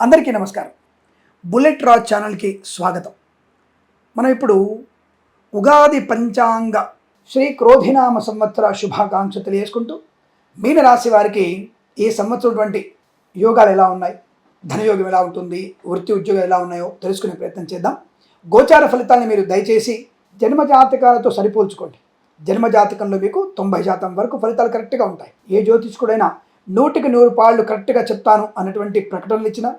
అందరికీ నమస్కారం. బుల్లెట్ రాజ్ ఛానల్కి స్వాగతం. మనం ఇప్పుడు ఉగాది పంచాంగ శ్రీ క్రోధినామ సంవత్సర శుభాకాంక్ష తెలియజేసుకుంటూ మీనరాశి వారికి ఈ సంవత్సరం యోగాలు ఎలా ఉన్నాయి, ధనయోగం ఎలా ఉంటుంది, వృత్తి ఉద్యోగం ఎలా ఉన్నాయో తెలుసుకునే ప్రయత్నం చేద్దాం. గోచార ఫలితాలను మీరు దయచేసి జన్మజాతకాలతో సరిపోల్చుకోండి. జన్మజాతకంలో మీకు 90% వరకు ఫలితాలు కరెక్ట్గా ఉంటాయి. ఏ జ్యోతిష్కుడైనా 100% కరెక్ట్గా చెప్తాను అన్నటువంటి ప్రకటనలు ఇచ్చినా,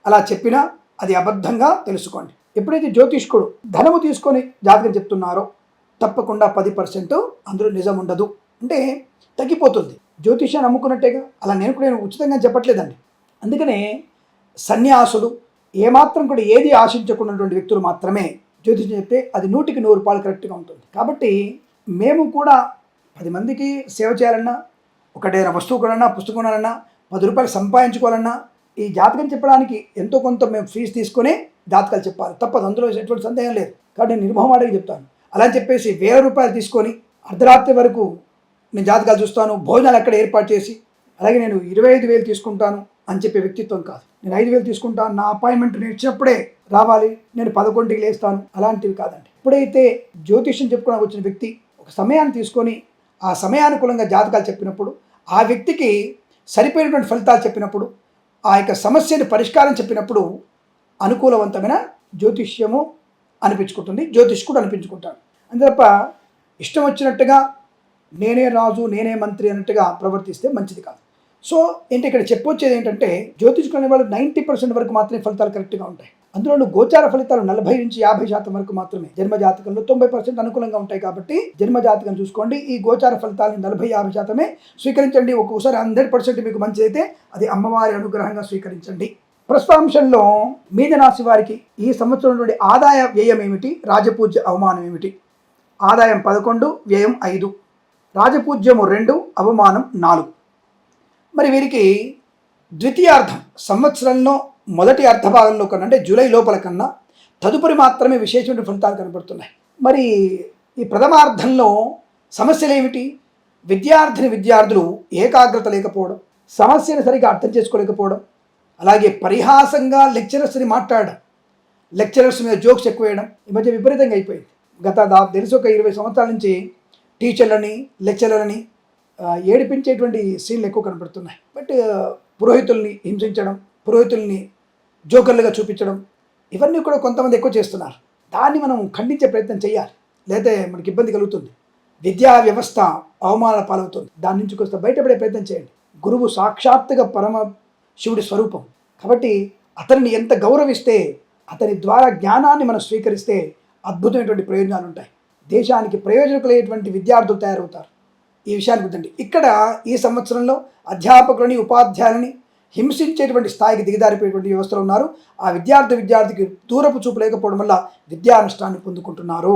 అలా చెప్పినా అది అబద్ధంగా తెలుసుకోండి. ఎప్పుడైతే జ్యోతిష్కుడు ధనము తీసుకొని జాతకం చెప్తున్నారో తప్పకుండా 10% అందులో నిజం ఉండదు, అంటే తగ్గిపోతుంది. జ్యోతిష్యాన్ని నమ్ముకున్నట్టేగా. అలా నేను ఉచితంగా చెప్పట్లేదండి. అందుకనే సన్యాసులు ఏమాత్రం కూడా ఏది ఆశించకున్నటువంటి వ్యక్తులు మాత్రమే జ్యోతిష్యం చెప్తే అది 100% కరెక్ట్గా ఉంటుంది. కాబట్టి మేము కూడా 10 మందికి సేవ చేయాలన్నా, ఒకటేనా వస్తువు కొనాలన్నా, పుస్తకం కొనాలన్నా, 10 రూపాయలు సంపాదించుకోవాలన్నా ఈ జాతకం చెప్పడానికి ఎంతో కొంత మేము ఫీజు తీసుకొని జాతకాలు చెప్పాలి, తప్పదు. అందులో ఎటువంటి సందేహం లేదు. కాబట్టి నేను నిర్మోహమాటంగా చెప్తాను. అలా అని చెప్పేసి 1000 రూపాయలు తీసుకొని అర్ధరాత్రి వరకు నేను జాతకాలు చూస్తాను, భోజనాలు అక్కడ ఏర్పాటు చేసి, అలాగే నేను 25,000 తీసుకుంటాను అని చెప్పే వ్యక్తిత్వం కాదు. నేను 5,000 తీసుకుంటాను, నా అపాయింట్మెంట్ నేను ఇచ్చినప్పుడే రావాలి, నేను 11కి లేస్తాను, అలాంటివి కాదండి. ఎప్పుడైతే జ్యోతిష్యం చెప్పుకోవడానికి వచ్చిన వ్యక్తి ఒక సమయాన్ని తీసుకొని ఆ సమయానుకూలంగా జాతకాలు చెప్పినప్పుడు, ఆ వ్యక్తికి సరిపోయినటువంటి ఫలితాలు చెప్పినప్పుడు, ఆ యొక్క సమస్యని పరిష్కారం చెప్పినప్పుడు అనుకూలవంతమైన జ్యోతిష్యము అనిపించుకుంటుంది, జ్యోతిష్కుడు అనిపించుకుంటాడు. అంతే తప్ప ఇష్టం వచ్చినట్టుగా నేనే రాజు నేనే మంత్రి అన్నట్టుగా ప్రవర్తిస్తే మంచిది కాదు. సో ఇక్కడ చెప్పొచ్చేది ఏంటంటే, జ్యోతిష్కుడు అనే వాళ్ళు 90% వరకు మాత్రమే ఫలితాలు కరెక్ట్గా ఉంటాయి. అందులో గోచార ఫలితాలు 40 నుంచి 50% వరకు మాత్రమే. జన్మజాతకంలో 90% అనుకూలంగా ఉంటాయి. కాబట్టి జన్మజాతకం చూసుకోండి. ఈ గోచార ఫలితాలను 40-50% స్వీకరించండి. ఒక్కొక్కసారి 100% మీకు మంచిదైతే అది అమ్మవారి అనుగ్రహంగా స్వీకరించండి. ప్రస్తుతాంశంలో మీనరాశి వారికి ఈ సంవత్సరం నుండి ఆదాయ వ్యయం ఏమిటి, రాజపూజ్య అవమానం ఏమిటి? ఆదాయం 11, వ్యయం 5, రాజపూజ్యము 2, అవమానం 4. మరి వీరికి ద్వితీయార్థం సంవత్సరంలో మొదటి అర్ధభాగంలో కన్నా, అంటే జూలై లోపల కన్నా తదుపరి మాత్రమే విశేషమైన ఫలితాలు కనబడుతున్నాయి. మరి ఈ ప్రథమార్థంలో సమస్యలు ఏమిటి? విద్యార్థులు ఏకాగ్రత లేకపోవడం, సమస్యను సరిగా అర్థం చేసుకోలేకపోవడం, అలాగే పరిహాసంగా లెక్చరర్స్ని మాట్లాడడం, లెక్చరర్స్ మీద జోక్స్ ఎక్కువ వేయడం ఈ మధ్య విపరీతంగా అయిపోయింది. తెలిసి ఒక 20 సంవత్సరాల నుంచి టీచర్లని లెక్చరర్లని ఏడిపించేటువంటి సీన్లు ఎక్కువ కనబడుతున్నాయి. బట్ పురోహితుల్ని హింసించడం, పురోహితుల్ని జోకర్లుగా చూపించడం, ఇవన్నీ కూడా కొంతమంది ఎక్కువ చేస్తున్నారు. దాన్ని మనం ఖండించే ప్రయత్నం చేయాలి, లేదా మనకి ఇబ్బంది కలుగుతుంది. విద్యా వ్యవస్థ అవమానాల పాలవుతుంది. దాని నుంచి కొంత బయటపడే ప్రయత్నం చేయండి. గురువు సాక్షాత్తుగా పరమ శివుడి స్వరూపం. కాబట్టి అతనిని ఎంత గౌరవిస్తే, అతని ద్వారా జ్ఞానాన్ని మనం స్వీకరిస్తే అద్భుతమైనటువంటి ప్రయోజనాలు ఉంటాయి. దేశానికి ప్రయోజనకులైనటువంటి విద్యార్థులు తయారవుతారు. ఈ విషయాన్ని గుర్తండి. ఇక్కడ ఈ సంవత్సరంలో అధ్యాపకులని ఉపాధ్యాయులని హింసించేటువంటి స్థాయికి దిగజారిపోయేటువంటి వ్యవస్థలు ఉన్నారు. ఆ విద్యార్థికి దూరపు చూపు లేకపోవడం వల్ల విద్యా నష్టాన్ని పొందుకుంటున్నారు.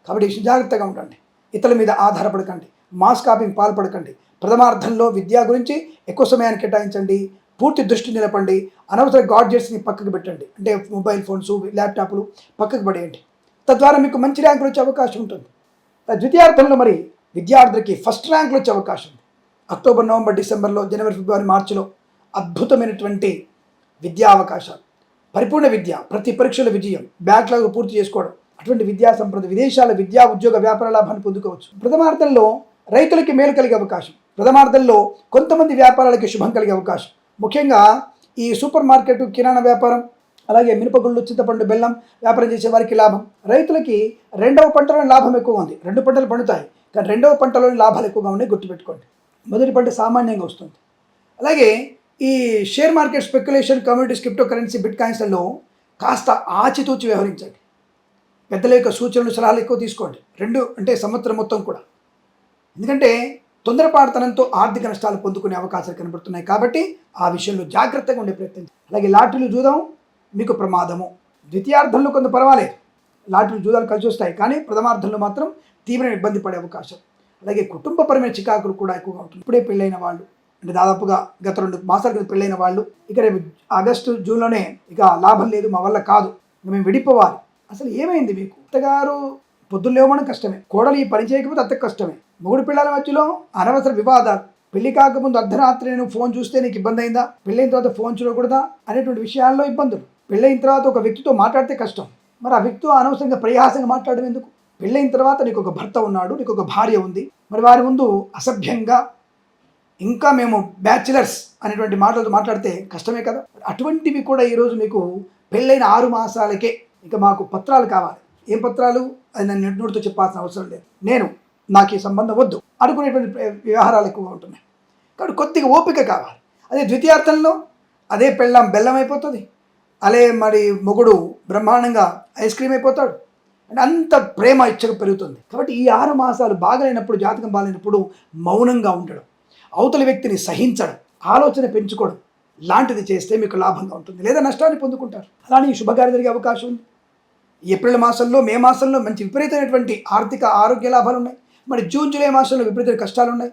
కాబట్టి జాగ్రత్తగా ఉండండి. ఇతరుల మీద ఆధారపడకండి, మాస్ కాపింగ్ పాల్పడకండి. ప్రథమార్థంలో విద్య గురించి ఎక్కువ సమయాన్ని కేటాయించండి, పూర్తి దృష్టి నిలపండి. అనవసర గాడ్జెట్స్ని పక్కకు పెట్టండి, అంటే మొబైల్ ఫోన్స్, ల్యాప్టాప్లు పక్కకు పడేయండి. తద్వారా మీకు మంచి ర్యాంకులు వచ్చే అవకాశం ఉంటుంది. ద్వితీయార్థంలో మరి విద్యార్థులకి ఫస్ట్ ర్యాంకులు వచ్చే అవకాశం ఉంది. అక్టోబర్, నవంబర్, డిసెంబర్లో, జనవరి, ఫిబ్రవరి, మార్చిలో అద్భుతమైనటువంటి విద్యా అవకాశాలు, పరిపూర్ణ విద్య, ప్రతి పరీక్షల విజయం, బ్యాక్లాగ్ పూర్తి చేసుకోవడం, అటువంటి విద్యా సంపద, విదేశాల విద్యా ఉద్యోగ వ్యాపార లాభాన్ని పొందుకోవచ్చు. ప్రథమార్థంలో రైతులకి మేలు కలిగే అవకాశం, ప్రథమార్థంలో కొంతమంది వ్యాపారాలకి శుభం కలిగే అవకాశం. ముఖ్యంగా ఈ సూపర్ మార్కెట్, కిరాణా వ్యాపారం, అలాగే మినపగుళ్ళు, చింతపండు, బెల్లం వ్యాపారం చేసే వారికి లాభం. రైతులకి 2వ పంటలో లాభం ఎక్కువగా ఉంది. 2 పంటలు పండుతాయి, కానీ 2వ పంటలోని లాభాలు ఎక్కువగా ఉన్నాయి, గుర్తుపెట్టుకోండి. మొదటి పంట సామాన్యంగా వస్తుంది. అలాగే ఈ share market, speculation, communities, crypto currency, బిట్ కాయిన్స్లలో కాస్త ఆచితూచి వ్యవహరించండి. పెద్దల యొక్క సూచనలు, సలహాలు ఎక్కువ తీసుకోండి. 2 అంటే సంవత్సరం మొత్తం కూడా. ఎందుకంటే తొందరపాటుతనంతో ఆర్థిక నష్టాలు పొందుకునే అవకాశాలు కనబడుతున్నాయి. కాబట్టి ఆ విషయంలో జాగ్రత్తగా ఉండే ప్రయత్నం. అలాగే లాటరీలు, జూదం మీకు ప్రమాదము. ద్వితీయార్థంలో కొంత పర్వాలేదు, లాటరీలు, జూదాలు కలిసి వస్తాయి, కానీ ప్రథమార్థంలో మాత్రం తీవ్రమైన ఇబ్బంది పడే అవకాశం. అలాగే కుటుంబపరమైన చికాకులు కూడా ఎక్కువగా ఉంటుంది. ఇప్పుడే పెళ్ళైన వాళ్ళు, అంటే దాదాపుగా గత 2 మాసాల క్రితం పెళ్ళైన వాళ్ళు, ఇక రేపు ఆగస్టు, జూన్లోనే ఇక లాభం లేదు, మా వల్ల కాదు, మేము విడిపోవాలి. అసలు ఏమైంది మీకు? అత్తగారు పొద్దున్న లేవడం కష్టమే, కోడలు ఈ పని చేయకపోతే అత్తకు కష్టమే, మొగుడు పిల్లల మధ్యలో అనవసర వివాదాలు, పెళ్లి కాకముందు అర్ధరాత్రి నేను ఫోన్ చూస్తే నీకు ఇబ్బంది అయిందా, పెళ్ళైన తర్వాత ఫోన్ చూడకూడదా అనేటువంటి విషయాల్లో ఇబ్బందులు. పెళ్ళైన తర్వాత ఒక వ్యక్తితో మాట్లాడితే కష్టం, మరి ఆ వ్యక్తితో అనవసరంగా పరిహాసంగా మాట్లాడడం ఎందుకు? పెళ్ళైన తర్వాత నీకు ఒక భర్త ఉన్నాడు, నీకు ఒక భార్య ఉంది, మరి వారి ముందు అసభ్యంగా ఇంకా మేము బ్యాచిలర్స్ అనేటువంటి మాటలతో మాట్లాడితే కష్టమే కదా. అటువంటివి కూడా ఈరోజు మీకు పెళ్ళైన 6 మాసాలకే ఇక మాకు పత్రాలు కావాలి. ఏం పత్రాలు అది నేను నోటితో చెప్పాల్సిన అవసరం లేదు, నాకు ఈ సంబంధం వద్దు అనుకునేటువంటి వ్యవహారాలు ఎక్కువగా ఉంటున్నాయి. కాబట్టి కొద్దిగా ఓపిక కావాలి. అదే ద్వితీయార్థంలో అదే పెళ్ళాం బెల్లం అయిపోతుంది, అదే మరి మొగుడు బ్రహ్మాండంగా ఐస్ క్రీమ్ అయిపోతాడు. అంటే అంత ప్రేమ ఇచ్చగా పెరుగుతుంది. కాబట్టి ఈ 6 మాసాలు బాగలేనప్పుడు, జాతకం బాగాలేనప్పుడు మౌనంగా ఉండడం, అవతలి వ్యక్తిని సహించడం, ఆలోచన పెంచుకోవడం లాంటిది చేస్తే మీకు లాభంగా ఉంటుంది, లేదా నష్టాన్ని పొందుకుంటారు. అలానే ఈ శుభకార్యం జరిగే అవకాశం ఉంది. ఏప్రిల్ మాసంలో, మే మాసంలో మంచి విపరీతమైనటువంటి ఆర్థిక ఆరోగ్య లాభాలు ఉన్నాయి. మరి జూన్ జూలై మాసంలో విపరీతమైన కష్టాలు ఉన్నాయి.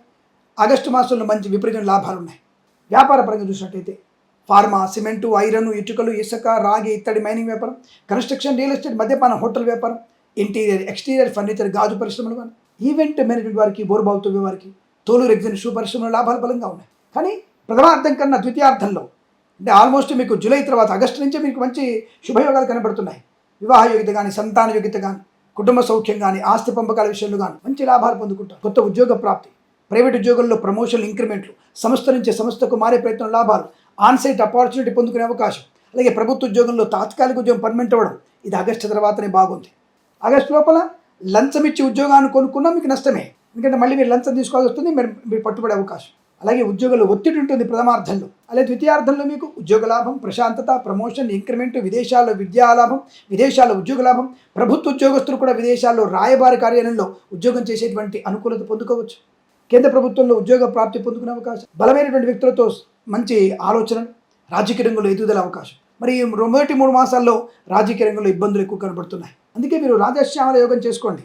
ఆగస్టు మాసంలో మంచి విపరీతమైన లాభాలు ఉన్నాయి. వ్యాపార పరంగా చూసినట్టయితే ఫార్మా, సిమెంటు, ఐరన్, ఇటుకలు, ఇసుక, రాగి, ఇత్తడి, మైనింగ్ వ్యాపారం, కన్స్ట్రక్షన్, రియల్ ఎస్టేట్, మద్యపానం, హోటల్ వ్యాపారం, ఇంటీరియర్, ఎక్స్టీరియర్, ఫర్నిచర్, గాజు పరిశ్రమలు కానీ, ఈవెంట్ మేనేజ్మెంట్ వారికి, బోరుబావుతో వారికి, తోలు, రెగ్జిన్, షూ పరిశ్రమల లాభాలు బలంగా ఉన్నాయి. కానీ ప్రథమార్థం కన్నా ద్వితీయార్థంలో అంటే ఆల్మోస్ట్ మీకు జూలై తర్వాత ఆగస్టు నుంచే మీకు మంచి శుభయోగాలు కనబడుతున్నాయి. వివాహ యోగ్యత కానీ, సంతాన యోగ్యత కానీ, కుటుంబ సౌఖ్యం కానీ, ఆస్తి పంపకాల విషయంలో కానీ మంచి లాభాలు పొందుకుంటారు. కొత్త ఉద్యోగ ప్రాప్తి, ప్రైవేట్ ఉద్యోగంలో ప్రమోషన్లు, ఇంక్రిమెంట్లు, సంస్థ నుంచి సంస్థకు మారే ప్రయత్నం, లాభాలు, ఆన్సైట్ ఆపర్చునిటీ పొందుకునే అవకాశం. అలాగే ప్రభుత్వ ఉద్యోగంలో తాత్కాలిక ఉద్యోగం పర్మనెంట్ అవ్వడం, ఇది ఆగస్టు తర్వాతనే బాగుంది. ఆగస్టు లోపల లంచం ఇచ్చి ఉద్యోగాన్ని కొనుక్కున్నా మీకు నష్టమే, ఎందుకంటే మళ్ళీ మీరు లంచం తీసుకోవాల్సి వస్తుంది, మీరు పట్టుబడే అవకాశం. అలాగే ఉద్యోగంలో ఒత్తిడి ఉంటుంది ప్రథమార్థంలో. అలాగే ద్వితీయార్థంలో మీకు ఉద్యోగ లాభం, ప్రశాంతత, ప్రమోషన్, ఇంక్రిమెంట్, విదేశాల్లో విద్యా లాభం, విదేశాల్లో ఉద్యోగ లాభం, ప్రభుత్వ ఉద్యోగస్తులు కూడా విదేశాల్లో రాయబారి కార్యాలయంలో ఉద్యోగం చేసేటువంటి అనుకూలత పొందుకోవచ్చు. కేంద్ర ప్రభుత్వంలో ఉద్యోగ ప్రాప్తి పొందుకునే అవకాశం, బలమైనటువంటి వ్యక్తులతో మంచి ఆలోచనలు, రాజకీయ రంగంలో ఎదుగుదల అవకాశం. మరి 3 మాసాల్లో రాజకీయ రంగంలో ఇబ్బందులు ఎక్కువ కనబడుతున్నాయి. అందుకే మీరు రాజశ్యామల యోగం చేసుకోండి,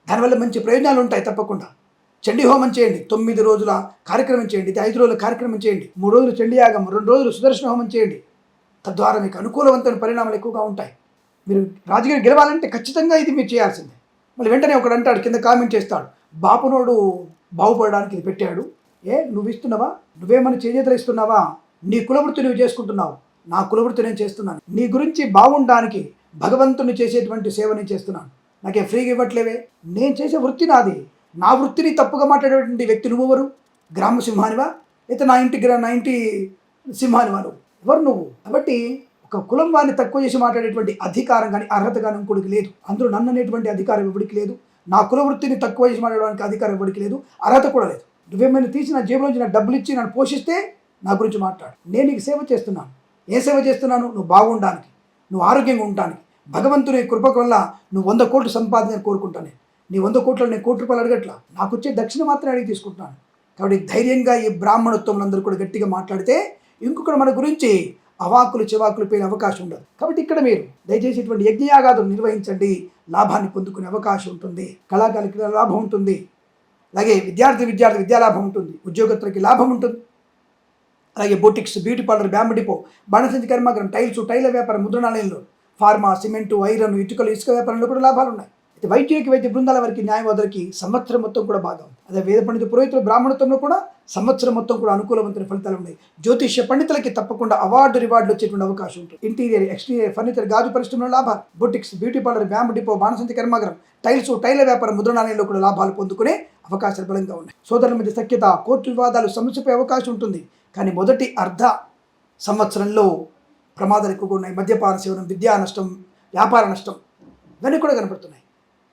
దానివల్ల మంచి ప్రయోజనాలు ఉంటాయి. తప్పకుండా చండీ హోమం చేయండి, 9 రోజుల కార్యక్రమం చేయండి, 5 రోజుల కార్యక్రమం చేయండి, 3 రోజులు చండీ యాగం, 2 రోజులు సుదర్శన హోమం చేయండి. తద్వారా మీకు అనుకూలవంతమైన పరిణామాలు ఎక్కువగా ఉంటాయి. మీరు రాజకీయం గెలవాలంటే ఖచ్చితంగా ఇది మీరు చేయాల్సిందే. మళ్ళీ వెంటనే ఒకడు అంటాడు, కింద కామెంట్ చేస్తాడు, బాపునోడు బాగుపడడానికి ఇది పెట్టాడు, నువ్వు ఇస్తున్నావా, నువ్వేమన్నా చేజేతలు ఇస్తున్నావా, నీ కులవృత్తి నువ్వు చేసుకుంటున్నావు, నా కులవృత్తి నేను చేస్తున్నాను, నీ గురించి బాగుండడానికి భగవంతుని చేసేటువంటి సేవ నేను చేస్తున్నాను, నాకే ఫ్రీగా ఇవ్వట్లేవే, నేను చేసే వృత్తి నాది, నా వృత్తిని తప్పుగా మాట్లాడేటువంటి వ్యక్తి నువ్వెవరు? గ్రామ సింహానివా, అయితే నా ఇంటి సింహానివా? నువ్వు ఎవరు నువ్వు? కాబట్టి ఒక కులం వారిని తక్కువ చేసి మాట్లాడేటువంటి అధికారం కానీ అర్హత కానీ ఇంకోటికి లేదు. అందులో నన్ను అనేటువంటి అధికారం ఎవరికి లేదు, నా కుల వృత్తిని తక్కువ చేసి మాట్లాడడానికి అధికారం ఎవరికి లేదు, అర్హత కూడా లేదు. నువ్వేమైనా తీసి నా జేబులోంచి నా డబ్బులు ఇచ్చి నన్ను పోషిస్తే నా గురించి మాట్లాడు. నేను నీకు సేవ చేస్తున్నాను. ఏ సేవ చేస్తున్నాను? నువ్వు బాగుండడానికి, నువ్వు ఆరోగ్యంగా ఉండడానికి, భగవంతుని కృప వల్ల నువ్వు 100 కోట్లు సంపాదించాలని కోరుకుంటాను. నీ 100 కోట్లలో నేను ₹1 అడగట్లా, నాకు వచ్చే దక్షిణ మాత్రమే అడిగి తీసుకుంటున్నాను. కాబట్టి ధైర్యంగా ఈ బ్రాహ్మణోత్తములందరూ కూడా గట్టిగా మాట్లాడితే ఇంకొకటి మన గురించి అవాకులు చివాకులు పోయిన అవకాశం ఉండదు. కాబట్టి ఇక్కడ మీరు దయచేసి ఇటువంటి యజ్ఞయాగాదులు నిర్వహించండి, లాభాన్ని పొందుకునే అవకాశం ఉంటుంది. కళాకారులకి లాభం ఉంటుంది, అలాగే విద్యార్థి విద్యాలాభం ఉంటుంది, ఉద్యోగస్తులకి లాభం ఉంటుంది. అలాగే boutiques, beauty parlour, bamboo depot, బాణసంచి కర్మాగారం, టైల వ్యాపారం, ముద్రణాలయంలో, ఫార్మా, సిమెంటు, ఐరన్, ఇటుకలు, ఇసుక వ్యాపారంలో కూడా లాభాలు ఉన్నాయి. అయితే వైద్య బృందాల వారికి, న్యాయవాదులకి సంవత్సరం మొత్తం కూడా బాగా ఉంది. అదే వేద పండిత పురోహితులు, బ్రాహ్మణత్వంలో కూడా సంవత్సరం మొత్తం కూడా అనుకూలవంతమైన ఫలితాలు ఉన్నాయి. జ్యోతిష్య పండితులకి తప్పకుండా రివార్డులు వచ్చేటువంటి అవకాశం ఉంటుంది. ఇంటీరియర్, ఎక్స్టీరియర్, ఫర్నిచర్, గాజు పరిశ్రమలో లాభాలు, boutiques, beauty parlour, bamboo depot, బాణసంచి కర్మాగారం, టైల వ్యాపారం, ముద్రణాలయంలో కూడా లాభాలు పొందుకునే అవకాశాలు బలంగా ఉన్నాయి. సోదరుల మధ్య సఖ్యత, కోర్టు వివాదాలు సమస్యపై అవకాశం ఉంటుంది. కానీ మొదటి అర్ధ సంవత్సరంలో ప్రమాదాలు ఎక్కువగా ఉన్నాయి. మద్యపాన సేవనం, విద్యా నష్టం, వ్యాపార నష్టం ఇవన్నీ కూడా కనపడుతున్నాయి.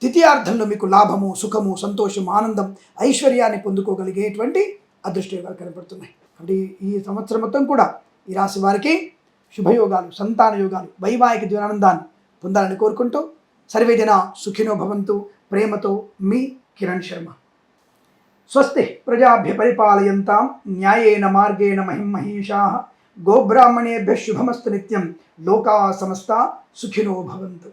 ద్వితీయార్థంలో మీకు లాభము, సుఖము, సంతోషం, ఆనందం, ఐశ్వర్యాన్ని పొందుకోగలిగేటువంటి అదృష్టయోగాలు కనపడుతున్నాయి. అంటే ఈ సంవత్సరం మొత్తం కూడా ఈ రాశి వారికి శుభయోగాలు, సంతాన యోగాలు, వైవాహిక జీవనానందాన్ని పొందాలని కోరుకుంటూ సర్వేజన సుఖినో భవంతు. ప్రేమతో మీ కిరణ్ శర్మ. స్వస్తి ప్రజాభ్య పరిపాలయంతాం న్యాయేన మార్గేణ మహిమహీషాః. గోబ్రాహ్మణేభ్యః శుభమస్తు నిత్యం. లోకా సమస్తా సుఖినో భవంతు.